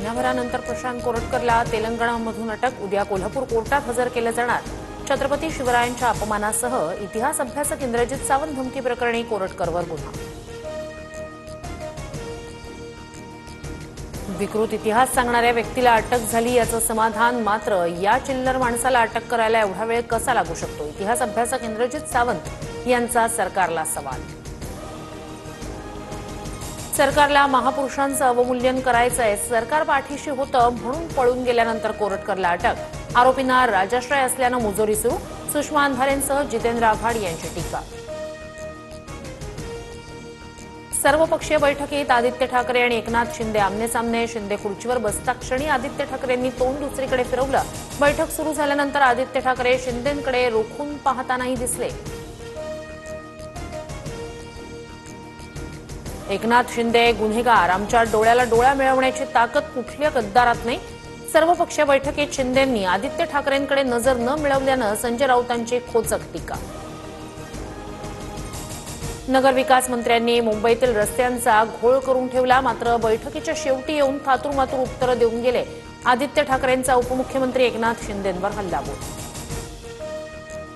महिनाभरानंतर प्रशांत कोरटकरला तेलंगणामधून अटक. उद्या कोल्हापूर कोर्टात हजर केलं जाणार. छत्रपती शिवरायांच्या अपमानासह इतिहास अभ्यासक इंद्रजित सावंत धमकी प्रकरणी कोरटकरवर गुन्हा. विकृत इतिहास सांगणाऱ्या व्यक्तीला अटक झाली याचं समाधान, मात्र या चिल्लर माणसाला अटक करायला एवढा वेळ कसा लागू शकतो? इतिहास अभ्यासक इंद्रजित सावंत यांचा सरकारला सवाल. सरकारला महापुरुषांचं अवमूल्यन करायचंय. सरकार पाठीशी होतं म्हणून पळून गेल्यानंतर कोरटकरला अटक. आरोपींना राजाश्रय असल्यानं मुजोरी सुरू. सुषमा अंधारेंसह जितेंद्र आव्हाड यांची टीका. सर्वपक्षीय बैठकीत आदित्य ठाकरे आणि एकनाथ शिंदे आमनेसामने. शिंदे खुर्चीवर बसता क्षणी आदित्य ठाकरेंनी तोंड दुसरीकडे फिरवलं. बैठक सुरू झाल्यानंतर आदित्य ठाकरे शिंदेंकडे रोखून पाहतानाही दिसले. एकनाथ शिंदे गुन्हेगार, आमच्या डोळ्याला डोळा मिळवण्याची ताकद कुठल्या गद्दारात नाही. सर्वपक्षीय बैठकीत शिंदेंनी आदित्य ठाकरेंकडे नजर न मिळवल्यानं संजय राऊतांची खोचक टीका. नगरविकास मंत्र्यांनी मुंबईतील रस्त्यांचा घोळ करून ठेवला, मात्र बैठकीच्या शेवटी येऊन थातूरमातूर उत्तरं देऊन गेले. आदित्य ठाकरेंचा उपमुख्यमंत्री एकनाथ शिंदेंवर हल्लाबोल.